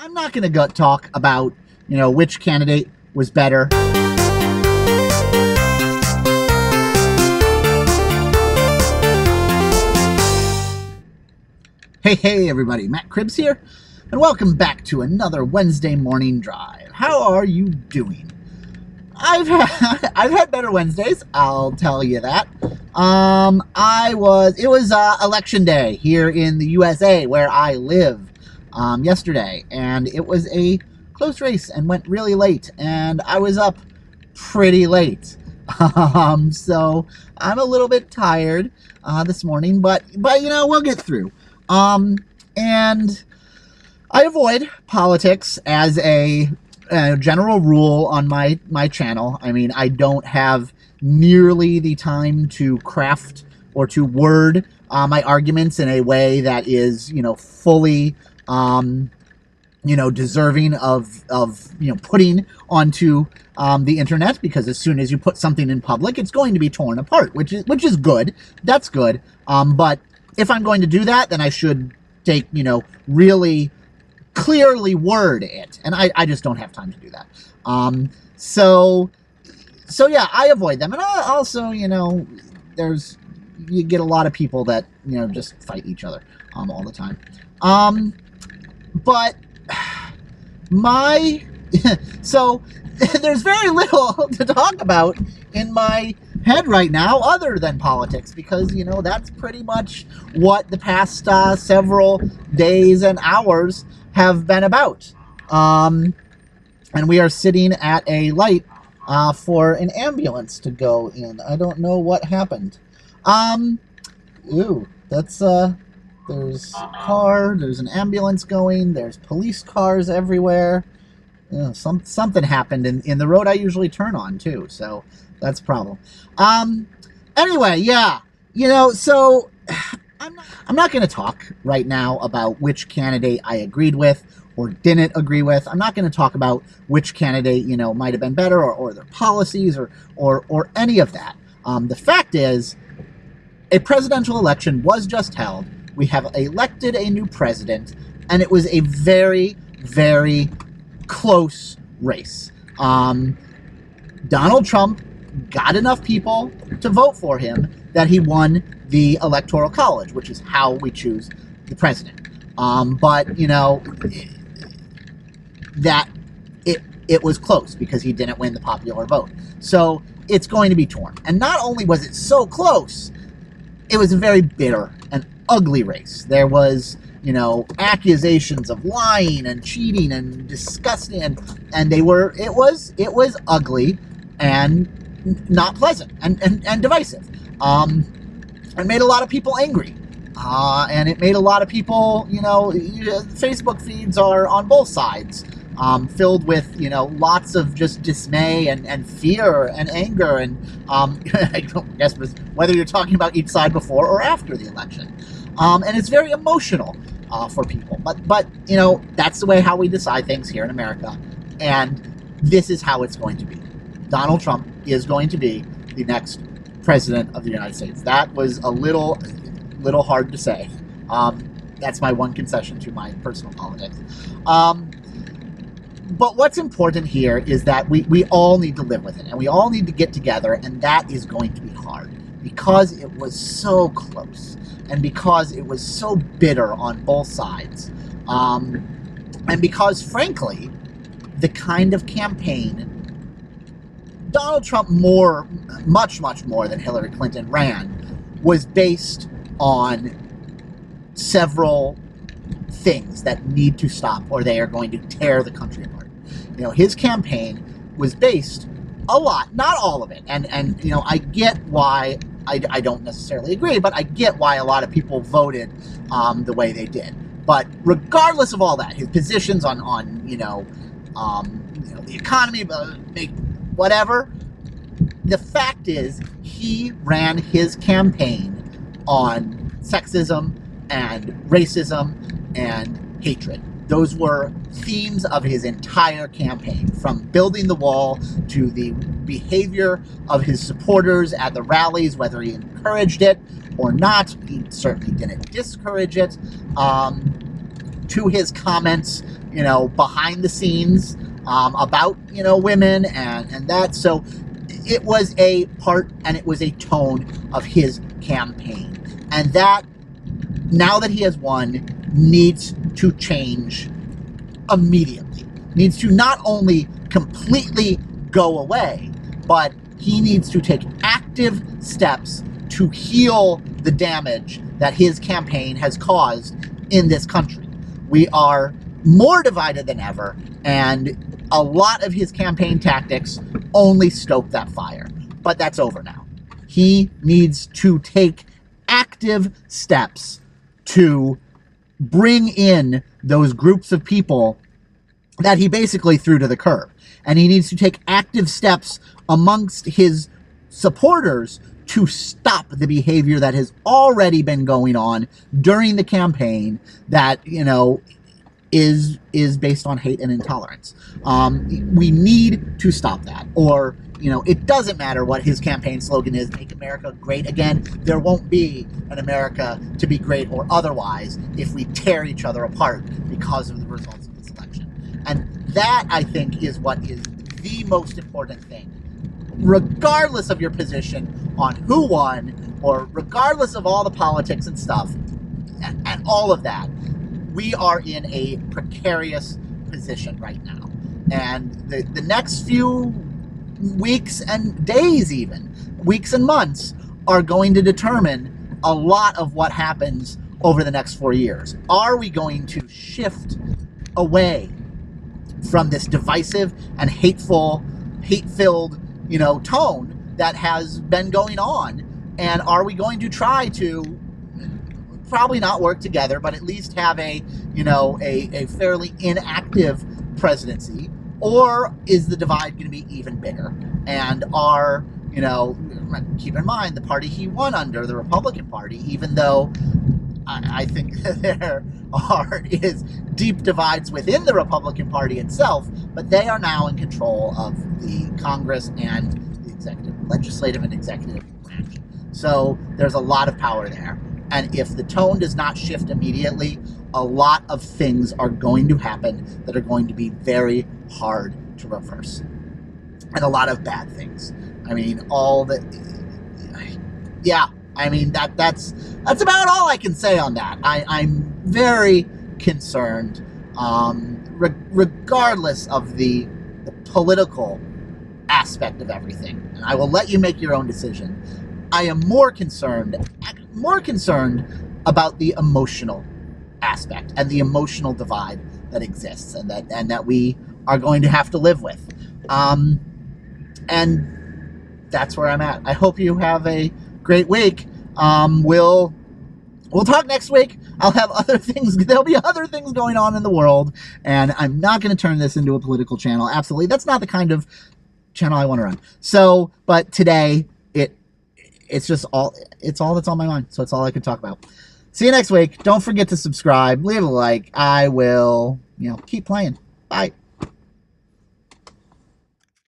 I'm not going to go talk about, which candidate was better. Hey, everybody. Matt Cribbs here, and welcome back to another Wednesday morning drive. How are you doing? I've had better Wednesdays, I'll tell you that. It was election day here in the USA where I live yesterday, and it was a close race and went really late, and I was up pretty late. So I'm a little bit tired this morning, but we'll get through. And I avoid politics as a general rule on my channel. I mean, I don't have nearly the time to craft or to word my arguments in a way that is, fully, deserving of putting onto the internet, because as soon as you put something in public, it's going to be torn apart, which is good. That's good. But if I'm going to do that, then I should take, really clearly word it, and I just don't have time to do that. So yeah, I avoid them, and also, you get a lot of people that just fight each other all the time. But so there's very little to talk about in my head right now other than politics, because that's pretty much what the past several days and hours have been about. And we are sitting at a light for an ambulance to go in. I don't know what happened. That's there's a car, there's an ambulance going, there's police cars everywhere. Something happened in the road I usually turn on too, so that's a problem. Anyway, yeah, so I'm not going to talk right now about which candidate I agreed with or didn't agree with. I'm not going to talk about which candidate, might have been better, or their policies, or any of that. The fact is, a presidential election was just held. We have elected a new president, and it was a very, very close race. Donald Trump got enough people to vote for him that he won the Electoral College, which is how we choose the president. But that it was close because he didn't win the popular vote. So it's going to be torn. And not only was it so close, it was a very bitter and ugly race. There was, accusations of lying and cheating and disgusting, and it was ugly and not pleasant and divisive. It made a lot of people angry. And it made a lot of people, Facebook feeds are on both sides, filled with, lots of just dismay and fear and anger. And I don't guess whether you're talking about each side before or after the election. And it's very emotional for people. But that's the way how we decide things here in America. And this is how it's going to be. Donald Trump is going to be the next president of the United States. That was a little hard to say. That's my one concession to my personal politics. But what's important here is that we all need to live with it, and we all need to get together, and that is going to be hard because it was so close, and because it was so bitter on both sides, and because, frankly, the kind of campaign Donald Trump much more than Hillary Clinton ran was based on several things that need to stop, or they are going to tear the country apart. His campaign was based a lot, not all of it, and I get why. I don't necessarily agree, but I get why a lot of people voted the way they did. But regardless of all that, his positions on the economy, whatever, the fact is he ran his campaign on sexism and racism and hatred. Those were themes of his entire campaign, from building the wall to the behavior of his supporters at the rallies, whether he encouraged it or not. He certainly didn't discourage it. To his comments, you know, behind the scenes about, you know, women and that. So it was a part and it was a tone of his campaign. And that, now that he has won, needs to change immediately. Needs to not only completely go away, but he needs to take active steps to heal the damage that his campaign has caused in this country. We are more divided than ever, and a lot of his campaign tactics only stoke that fire. But that's over now. He needs to take active steps to bring in those groups of people that he basically threw to the curb. And he needs to take active steps amongst his supporters to stop the behavior that has already been going on during the campaign that, you know, is based on hate and intolerance. We need to stop that. Or, you know, it doesn't matter what his campaign slogan is, make America great again. There won't be an America to be great or otherwise if we tear each other apart because of the results of this election. And that, I think, is what is the most important thing. Regardless of your position on who won, or regardless of all the politics and stuff, and all of that, we are in a precarious position right now. And the next few weeks and days, even, weeks and months, are going to determine a lot of what happens over the next 4 years. Are we going to shift away from this divisive and hate-filled, you know, tone that has been going on? And are we going to try to probably not work together, but at least have a, you know, a fairly inactive presidency? Or is the divide going to be even bigger? And are, you know, keep in mind the party he won under, the Republican Party, even though I think there is deep divides within the Republican Party itself, but they are now in control of the Congress and the executive, legislative and executive branch. So there's a lot of power there. And if the tone does not shift immediately, a lot of things are going to happen that are going to be very hard to reverse. And a lot of bad things. I mean, yeah, I mean, that's about all I can say on that. I'm very concerned, regardless of the political aspect of everything. And I will let you make your own decision. I am more concerned about the emotional aspect and the emotional divide that exists and that we are going to have to live with. And that's where I'm at. I hope you have a great week. We'll talk next week. I'll have other things. There'll be other things going on in the world, and I'm not going to turn this into a political channel. Absolutely, that's not the kind of channel I want to run. So, but today it's just all that's on my mind. So it's all I can talk about. See you next week. Don't forget to subscribe, leave a like. I will, keep playing.